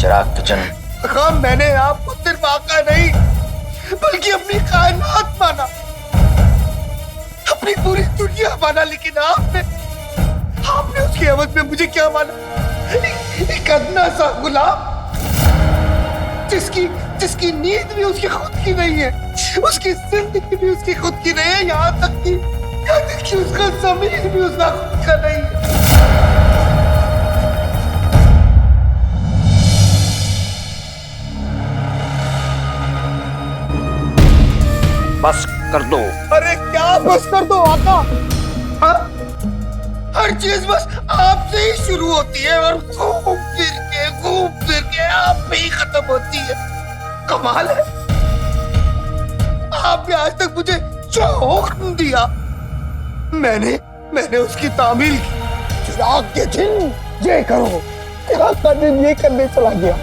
चिराग kitchen. आका, मैंने आपको सिर्फ आका नहीं बल्कि अपनी कायनात माना, अपनी पूरी दुनिया माना, लेकिन आपने उसकी एवज में मुझे क्या माना? एक अदना सा गुलाम जिसकी नींद भी उसकी खुद की नहीं है, उसकी जिंदगी भी उसकी खुद की नहीं है, यहाँ तक कि उसका ज़मीर भी उसका खुद का नहीं है। बस कर दो। अरे क्या बस कर दो आका? हाँ? हर चीज बस आपसे ही शुरू होती है और घूम फिर के आप पे ही खत्म होती है। कमाल है, आपने आज तक मुझे जो हुक्म दिया मैंने उसकी तामील की। चिराग के दिन ये करो, चिराग का दिन ये करने चला गया।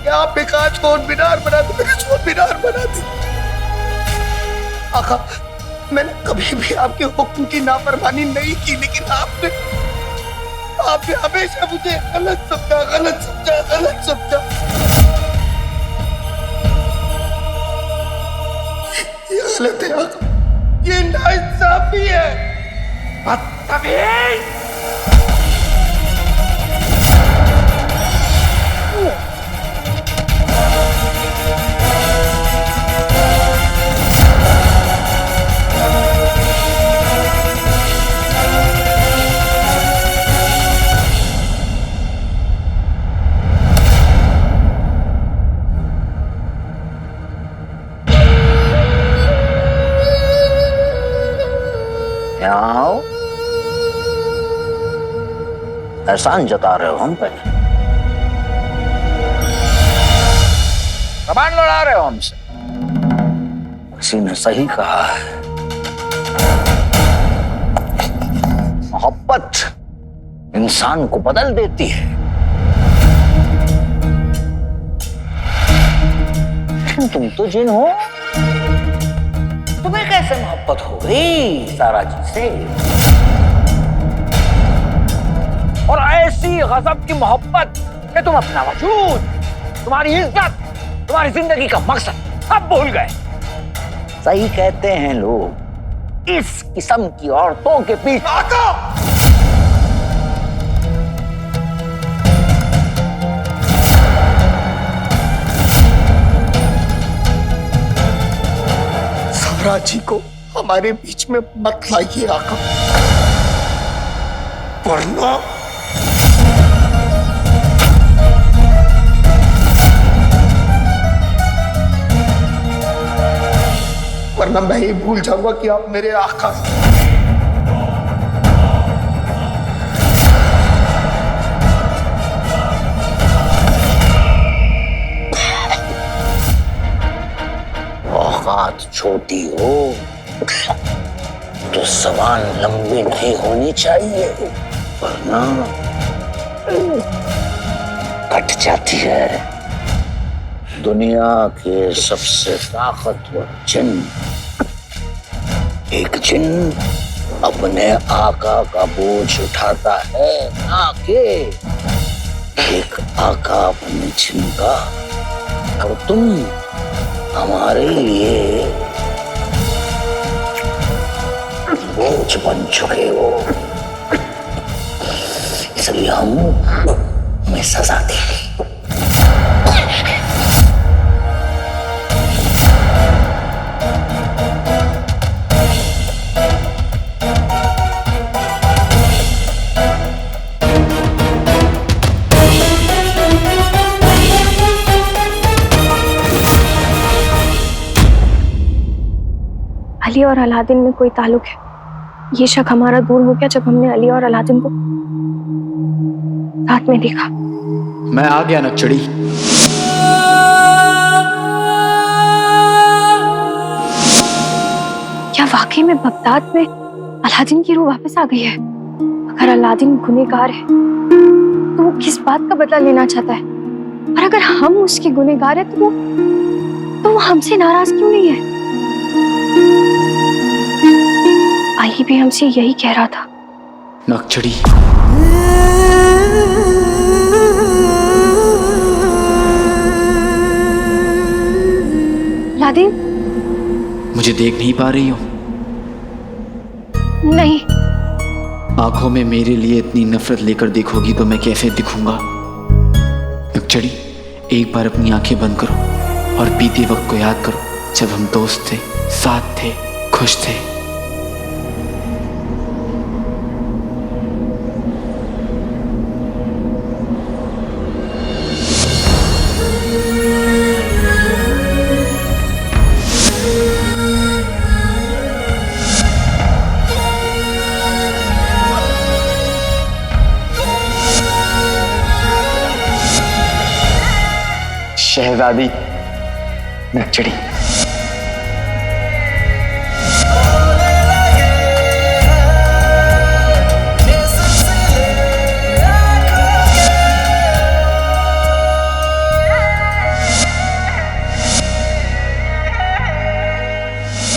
क्या आपने कहा छोड़ मीनार बना दी, मैंने छोड़ मीनार बना दी। आका, मैंने कभी भी आपके हुक्म की नाफरमानी नहीं की, लेकिन आपने हमेशा मुझे गलत समझा। ये गलत है आका, ये नाइंसाफी है। बदतमीज! आओ, एहसान जता रहे हो हम पे, कमान लड़ा रहे हो हमसे। किसी ने सही कहा है, मोहब्बत इंसान को बदल देती है। लेकिन तुम तो जिन हो, तुम्हें कैसे मोहब्बत हो गई सारा जी से? और ऐसी गजब की मोहब्बत कि तुम अपना वजूद, तुम्हारी इज्जत, तुम्हारी जिंदगी का मकसद सब भूल गए। सही कहते हैं लोग, इस किस्म की औरतों के पीछे सारा जी को हमारे बीच में मत लाइए आका, वरना मैं ये भूल जाऊंगा कि आप मेरे आका। औकात छोटी हो तो ज़बान लंबी नहीं होनी चाहिए, वरना कट जाती है। दुनिया के सबसे ताकतवर जिन, एक जिन अपने आका का बोझ उठाता है, ना कि एक आका अपने जिन का। और तुम हमारे लिए बोझ बन चुके हो, इसलिए हम हमें सजा देंगे। अली और अलादीन में कोई ताल्लुक है, ये शक हमारा दूर हो गया जब हमने अली और अलादीन को साथ में देखा। मैं आ गया नक्चड़ी। क्या वाकई में बगदाद में अलादीन की रूह वापस आ गई है? अगर अलादीन गुनहगार है तो वो किस बात का बदला लेना चाहता है? और अगर हम उसके गुनहगार हैं तो वो हमसे नाराज क्यों नहीं है? आई भी हमसे यही कह रहा था। नक्चड़ी, अलादीन? मुझे देख नहीं पा रही हो? नहीं। आंखों में मेरे लिए इतनी नफरत लेकर देखोगी तो मैं कैसे दिखूंगा? नक्चड़ी, एक बार अपनी आंखें बंद करो और बीते वक्त को याद करो, जब हम दोस्त थे, साथ थे, खुश थे। शहजादी नक्चड़ी।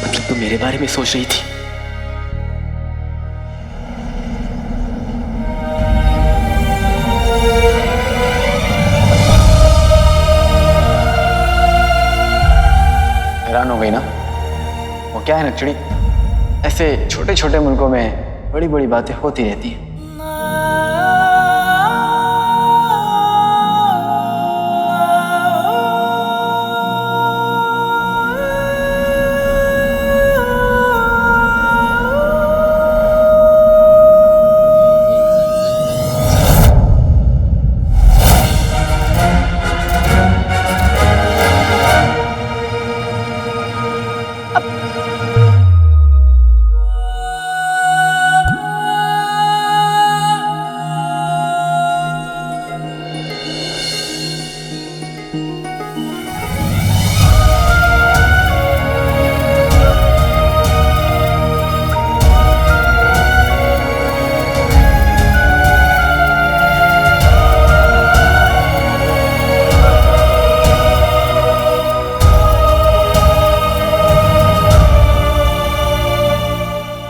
मतलब तुम मेरे बारे में सोच रही थी? हैरान हो गई ना? वो क्या है नक्चड़ी, ऐसे छोटे छोटे मुल्कों में बड़ी बड़ी बातें होती रहती हैं।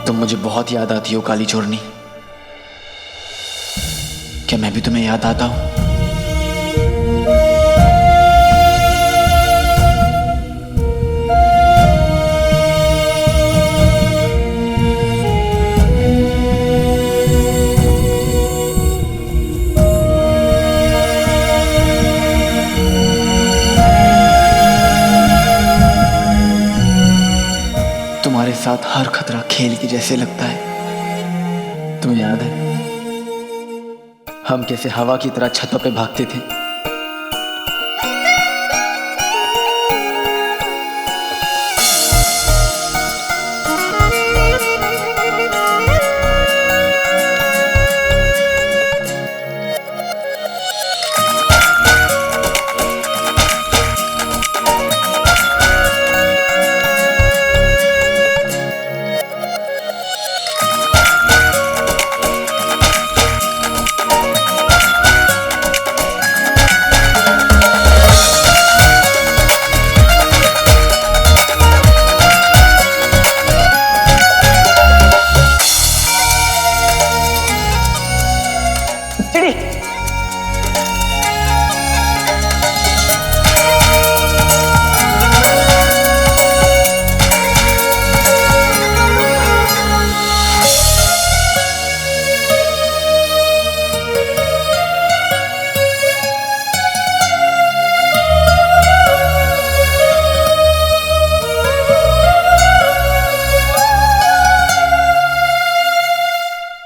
तुम मुझे बहुत याद आती हो काली चोरनी। क्या मैं भी तुम्हें याद आता हूं? तुम्हारे साथ हर खतरा खेल के जैसे लगता है। तुम्हें याद है हम कैसे हवा की तरह छतों पे भागते थे?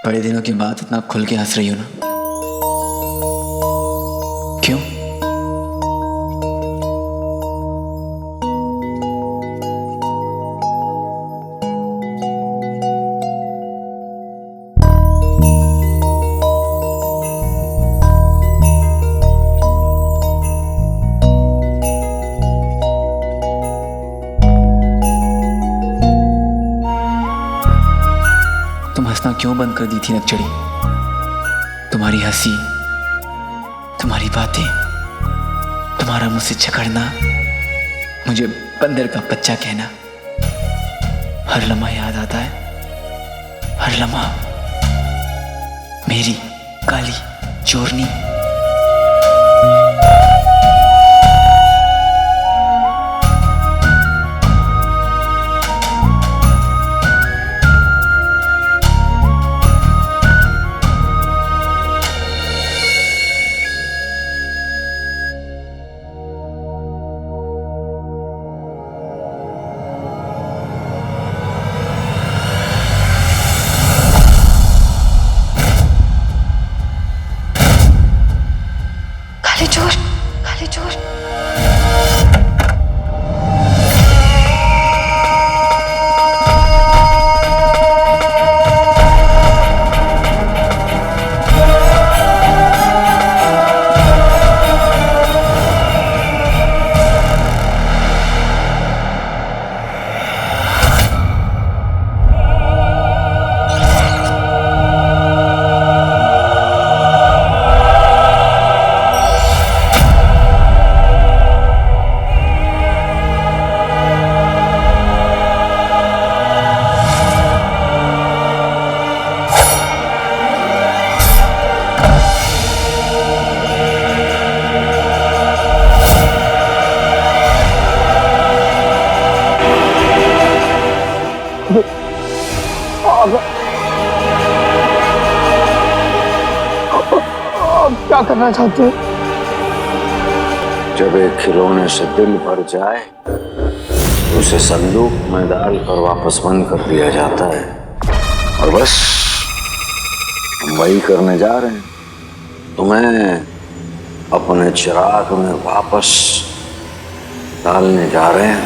बड़े दिनों के बाद इतना खुल के हंस रही हो ना? क्यों? तुम हंसना क्यों बंद कर दी थी नक्चड़ी? तुम्हारी हंसी, तुम्हारी बातें, तुम्हारा मुझसे झगड़ना, मुझे बंदर का बच्चा कहना, हर लम्हा याद आता है। हर लम्हा मेरी काली चोरनी। चोर, काले चोर। क्या करना चाहते हो? जब एक खिलौने से दिल भर जाए तो उसे संदूक में डालकर वापस बंद कर दिया जाता है। और बस हम वही करने जा रहे हैं। तुम्हें अपने चिराग में वापस डालने जा रहे हैं।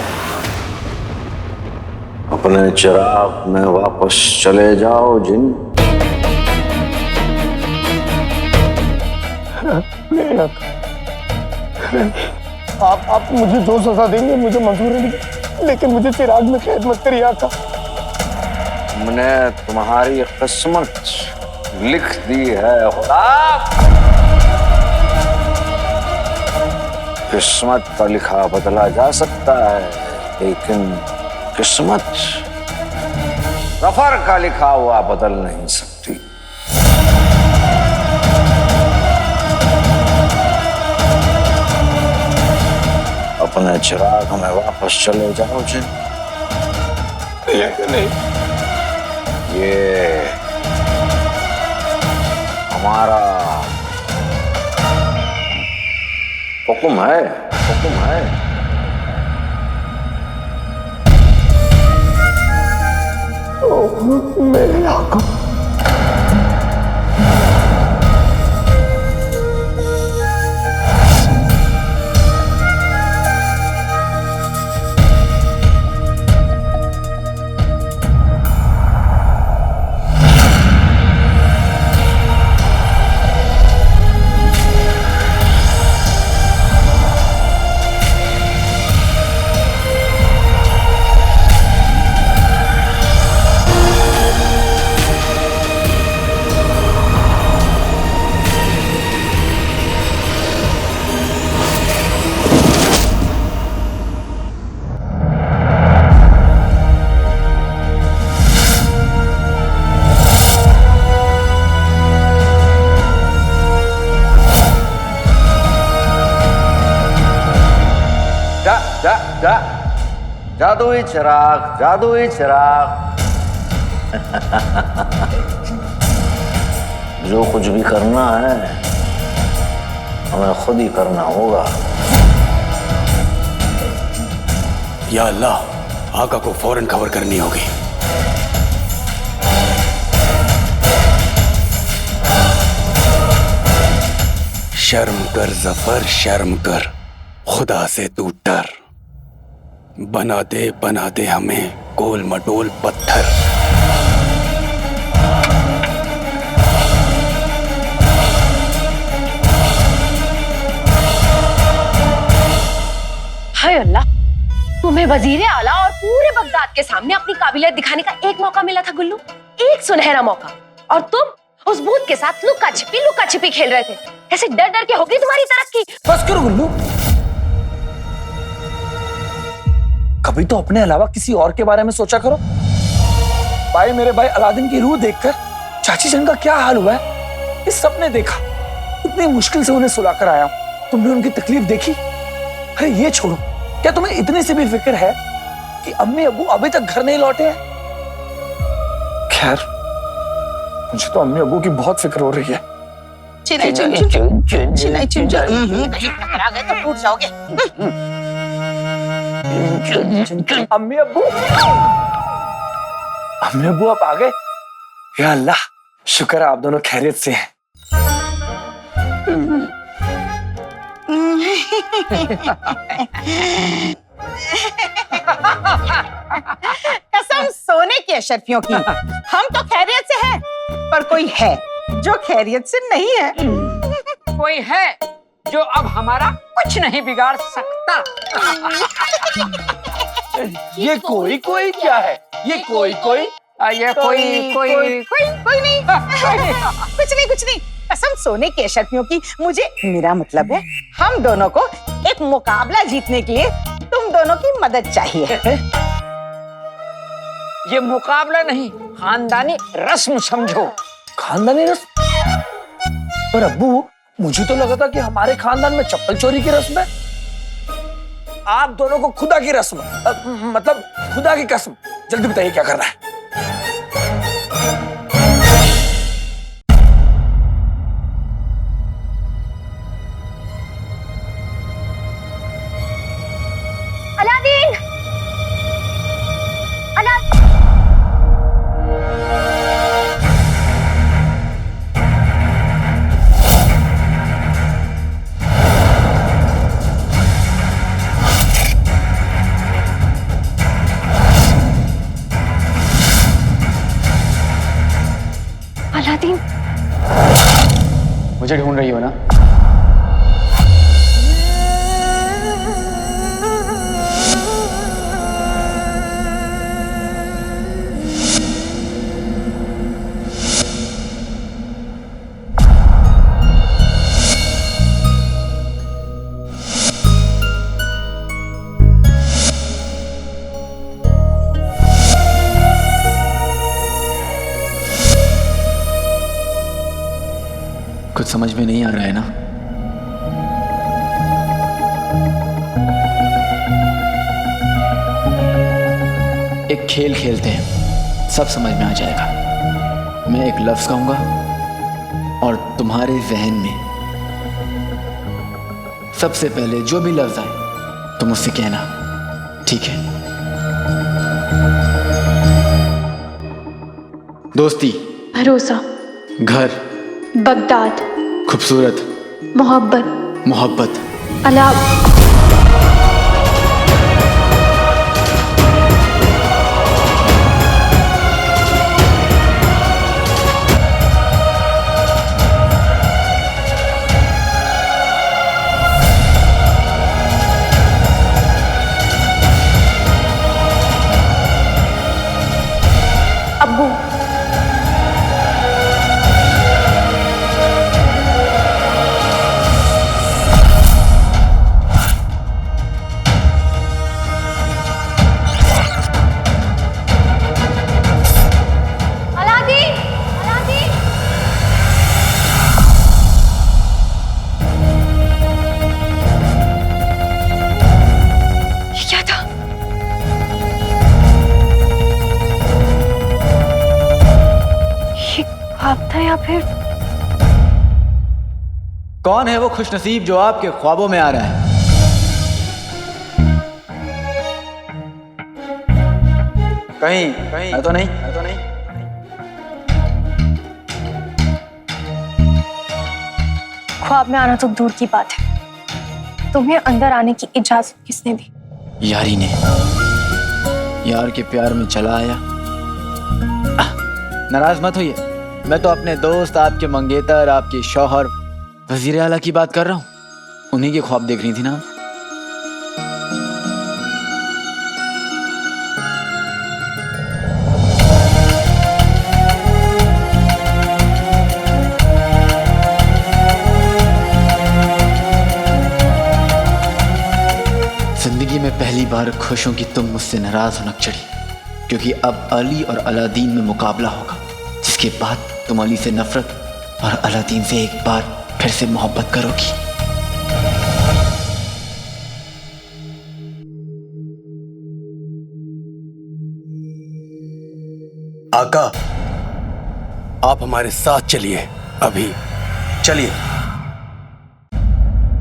अपने चिराग में वापस चले जाओ जिन। नहीं आप मुझे जो सजा देंगे मुझे मंजूर है, लेकिन मुझे चिराग में कैद मत करिए आका। हमने तुम्हारी किस्मत लिख दी है खुदा। किस्मत का लिखा बदला जा सकता है, लेकिन किस्मत सफर का लिखा हुआ बदल नहीं सकती। अपने चिराग में वापस चले जाओ जिन। नहीं ये हमारा हुक्म है, हुक्म है। मेरे आका, जादुई चिराग, जादुई चिराग। जो कुछ भी करना है हमें खुद ही करना होगा। या अल्लाह, आका को फौरन खबर करनी होगी। शर्म कर जफर, शर्म कर, खुदा से तू डर। बना दे हमें गोल मटोल पत्थर। हाय अल्लाह, तुम्हें वजीर आला और पूरे बगदाद के सामने अपनी काबिलियत दिखाने का एक मौका मिला था गुल्लू, एक सुनहरा मौका, और तुम उस भूत के साथ लुका छिपी खेल रहे थे। ऐसे डर डर के होगी तुम्हारी तरक्की। बस करो गुल्लू, कभी तो अपने अलावा किसी और के बारे में सोचा करो। भाई, मेरे भाई अलादीन की रूह देखकर चाची जान का क्या हाल हुआ है, इस सबने देखा। इतनी मुश्किल से उन्हें सुलाकर आया, तुमने उनकी तकलीफ देखी। अरे ये छोड़ो, क्या तुम्हें इतनी सी भी फिक्र है कि अम्मी अब्बू अभी तक घर नहीं लौटे हैं? खैर, मुझे तो अम्मी अब्बू की बहुत फिक्र हो रही है। चिनाई चुन आ गए तो टूट जाओगे। अम्मी अब्बू आप आ गए। या अल्लाह, शुक्र है आप दोनों खैरियत से हैं। कसम सोने की अशरफियों की, हम तो खैरियत से हैं, पर कोई है जो खैरियत से नहीं है। कोई है जो अब हमारा कुछ नहीं बिगाड़ सकता। ये कोई कोई क्या है? ये कोई कोई ये कोई नहीं। कुछ नहीं। कसम सोने के अशरफियों की, मुझे मेरा मतलब है हम दोनों को एक मुकाबला जीतने के लिए तुम दोनों की मदद चाहिए। ये मुकाबला नहीं, खानदानी रस्म समझो। खानदानी रस्म? पर अब्बू, मुझे तो लगा था कि हमारे खानदान में चप्पल चोरी की रस्म है। आप दोनों को खुदा की रस्म, मतलब खुदा की कसम। जल्दी बताइए क्या करना है। अलादीन! अलादीन! मुझे ढूंढ रही हो ना? कुछ समझ में नहीं आ रहा है ना? एक खेल खेलते हैं, सब समझ में आ जाएगा। मैं एक लफ्ज कहूंगा और तुम्हारे जहन में सबसे पहले जो भी लफ्ज आए तुम उससे कहना, ठीक है? दोस्ती, भरोसा, घर, बगदाद, खूबसूरत, मोहब्बत, मोहब्बत, अलाव, अब्बू, ख्वाब था या फिर कौन है वो खुशनसीब जो आपके ख्वाबों में आ रहा है? कहीं है तो नहीं? ख्वाब में आना तो दूर की बात है, तुम्हें अंदर आने की इजाजत किसने दी? यारी ने। यार के प्यार में चला आया। नाराज मत होइए, मैं तो अपने दोस्त, आपके मंगेतर, आपके शौहर वजीर आला की बात कर रहा हूँ। उन्हीं के ख्वाब देख रही थी ना? जिंदगी में पहली बार खुश हूं कि तुम मुझसे नाराज हो नक्चड़ी, क्योंकि अब अली और अलादीन में मुकाबला होगा, जिसके बाद तुम अली से नफरत और अलादीन से एक बार फिर से मोहब्बत करोगी। आका, आप हमारे साथ चलिए, अभी चलिए।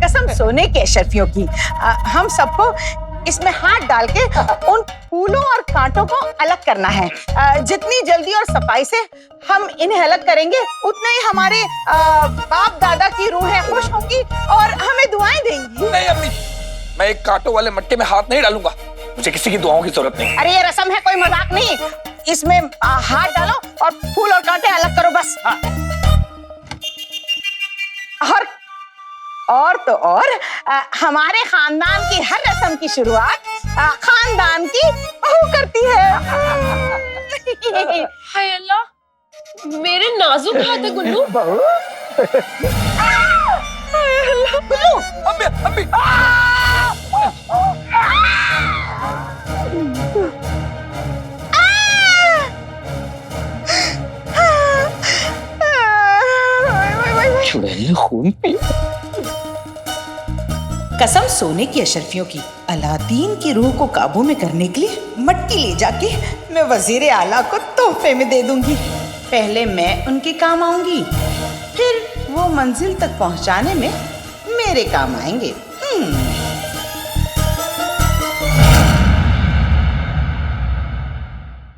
कसम सोने के अशरफियों की, हम सबको इसमें हाथ डाल के उन फूलों और कांटों को अलग करना है। जितनी जल्दी और सफाई से हम इन्हें अलग करेंगे, उतना ही हमारे बाप दादा की रूहें खुश होंगी और हमें दुआएं देंगी। नहीं अम्मी मैं एक कांटों वाले मटके में हाथ नहीं डालूंगा। मुझे किसी की दुआओं की जरूरत नहीं। अरे ये रस्म है, कोई मजाक नहीं। इसमें हाथ डालो और फूल और कांटे अलग करो बस। और तो और हमारे खानदान की हर रस्म की शुरुआत खानदान की बहू करती है। हाय अल्लाह, मेरे नाजुक हाथ है गुल्लू। गुल्लू, अम्मी, अम्मी। चुड़ैल खून पी। कसम सोने की अशरफियों की, अलादीन की रूह को काबू में करने के लिए मटकी ले जाके मैं वजीर आला को तोहफे में दे दूंगी। पहले मैं उनके काम आऊंगी, फिर वो मंजिल तक पहुंचाने में मेरे काम आएंगे।